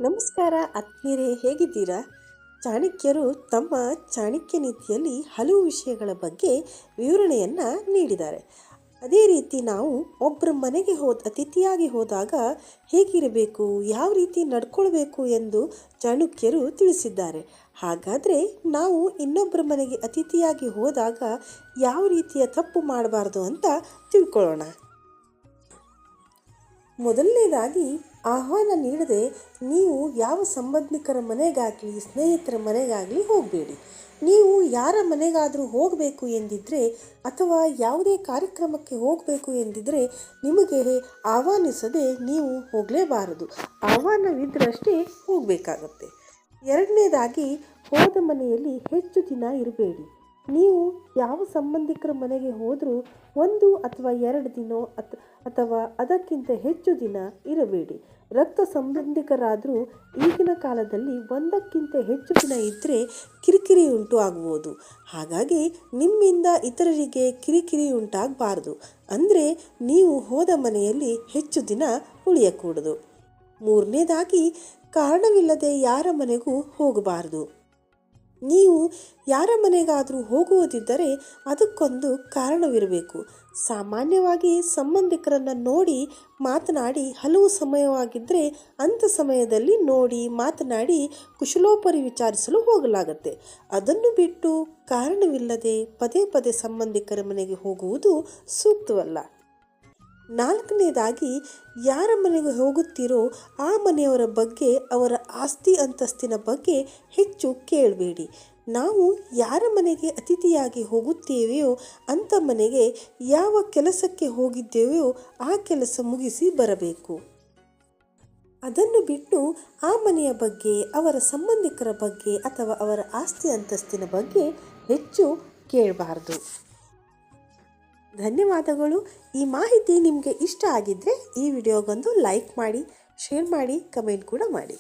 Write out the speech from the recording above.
ನಮಸ್ಕಾರ ಆತ್ಮೀಯರೇ, ಹೇಗಿದ್ದೀರಾ? ಚಾಣಕ್ಯರು ತಮ್ಮ ಚಾಣಕ್ಯ ನೀತಿಯಲ್ಲಿ ಹಲವು ವಿಷಯಗಳ ಬಗ್ಗೆ ವಿವರಣೆಯನ್ನು ನೀಡಿದ್ದಾರೆ. ಅದೇ ರೀತಿ ನಾವು ಒಬ್ಬರ ಮನೆಗೆ ಅತಿಥಿಯಾಗಿ ಹೋದಾಗ ಹೇಗಿರಬೇಕು, ಯಾವ ರೀತಿ ನಡ್ಕೊಳ್ಬೇಕು ಎಂದು ಚಾಣಕ್ಯರು ತಿಳಿಸಿದ್ದಾರೆ. ಹಾಗಾದರೆ ನಾವು ಇನ್ನೊಬ್ಬರ ಮನೆಗೆ ಅತಿಥಿಯಾಗಿ ಹೋದಾಗ ಯಾವ ರೀತಿಯ ತಪ್ಪು ಮಾಡಬಾರ್ದು ಅಂತ ತಿಳ್ಕೊಳ್ಳೋಣ. ಮೊದಲನೇದಾಗಿ ಆಹ್ವಾನ ನೀಡದೆ ನೀವು ಯಾವ ಸಂಬಂಧಿಕರ ಮನೆಗಾಗಲಿ ಸ್ನೇಹಿತರ ಮನೆಗಾಗಲಿ ಹೋಗಬೇಡಿ. ನೀವು ಯಾರ ಮನೆಗಾದರೂ ಹೋಗಬೇಕು ಎಂದಿದ್ದರೆ ಅಥವಾ ಯಾವುದೇ ಕಾರ್ಯಕ್ರಮಕ್ಕೆ ಹೋಗಬೇಕು ಎಂದಿದ್ದರೆ ನಿಮಗೆ ಆಹ್ವಾನಿಸದೆ ನೀವು ಹೋಗಲೇಬಾರದು. ಆಹ್ವಾನವಿದ್ದರಷ್ಟೇ ಹೋಗಬೇಕಾಗತ್ತೆ. ಎರಡನೇದಾಗಿ, ಹೋದ ಮನೆಯಲ್ಲಿ ಹೆಚ್ಚು ದಿನ ಇರಬೇಡಿ. ನೀವು ಯಾವ ಸಂಬಂಧಿಕರ ಮನೆಗೆ ಹೋದರೂ 1 ಅಥವಾ 2 ದಿನ ಅಥವಾ ಅದಕ್ಕಿಂತ ಹೆಚ್ಚು ದಿನ ಇರಬೇಡಿ. ರಕ್ತ ಸಂಬಂಧಿಕರಾದರೂ ಈಗಿನ ಕಾಲದಲ್ಲಿ 1ಕ್ಕಿಂತ ಹೆಚ್ಚು ದಿನ ಇದ್ದರೆ ಕಿರಿಕಿರಿ ಉಂಟು ಆಗುವುದು. ಹಾಗಾಗಿ ನಿಮ್ಮಿಂದ ಇತರರಿಗೆ ಕಿರಿಕಿರಿ ಉಂಟಾಗಬಾರ್ದು. ಅಂದರೆ ನೀವು ಹೋದ ಮನೆಯಲ್ಲಿ ಹೆಚ್ಚು ದಿನ ಉಳಿಯಕೂಡದು. ಮೂರನೇದಾಗಿ, ಕಾರಣವಿಲ್ಲದೆ ಯಾರ ಮನೆಗೂ ಹೋಗಬಾರದು. ನೀವು ಯಾರ ಮನೆಗಾದರೂ ಹೋಗುವುದಿದ್ದರೆ ಅದಕ್ಕೊಂದು ಕಾರಣವಿರಬೇಕು. ಸಾಮಾನ್ಯವಾಗಿ ಸಂಬಂಧಿಕರನ್ನು ನೋಡಿ ಮಾತನಾಡಿ ಹಲವು ಸಮಯವಾಗಿದ್ದರೆ ಅಂಥ ಸಮಯದಲ್ಲಿ ನೋಡಿ ಮಾತನಾಡಿ ಕುಶಲೋಪರಿ ವಿಚಾರಿಸಲು ಹೋಗಲಾಗತ್ತೆ. ಅದನ್ನು ಬಿಟ್ಟು ಕಾರಣವಿಲ್ಲದೆ ಪದೇ ಪದೇ ಸಂಬಂಧಿಕರ ಮನೆಗೆ ಹೋಗುವುದು ಸೂಕ್ತವಲ್ಲ. ನಾಲ್ಕನೇದಾಗಿ, ಯಾರ ಮನೆಗೆ ಹೋಗುತ್ತೀರೋ ಆ ಮನೆಯವರ ಬಗ್ಗೆ, ಅವರ ಆಸ್ತಿ ಅಂತಸ್ತಿನ ಬಗ್ಗೆ ಹೆಚ್ಚು ಕೇಳಬೇಡಿ. ನಾವು ಯಾರ ಮನೆಗೆ ಅತಿಥಿಯಾಗಿ ಹೋಗುತ್ತೇವೆಯೋ ಅಂಥ ಮನೆಗೆ ಯಾವ ಕೆಲಸಕ್ಕೆ ಹೋಗಿದ್ದೇವೆಯೋ ಆ ಕೆಲಸ ಮುಗಿಸಿ ಬರಬೇಕು. ಅದನ್ನು ಬಿಟ್ಟು ಆ ಮನೆಯ ಬಗ್ಗೆ, ಅವರ ಸಂಬಂಧಿಕರ ಬಗ್ಗೆ ಅಥವಾ ಅವರ ಆಸ್ತಿ ಅಂತಸ್ತಿನ ಬಗ್ಗೆ ಹೆಚ್ಚು ಕೇಳಬಾರ್ದು. ಧನ್ಯವಾದಗಳು. ಈ ಮಾಹಿತಿ ನಿಮಗೆ ಇಷ್ಟ ಆಗಿದ್ದರೆ ಈ ವಿಡಿಯೋಗೊಂದು ಲೈಕ್ ಮಾಡಿ, ಶೇರ್ ಮಾಡಿ, ಕಮೆಂಟ್ ಕೂಡ ಮಾಡಿ.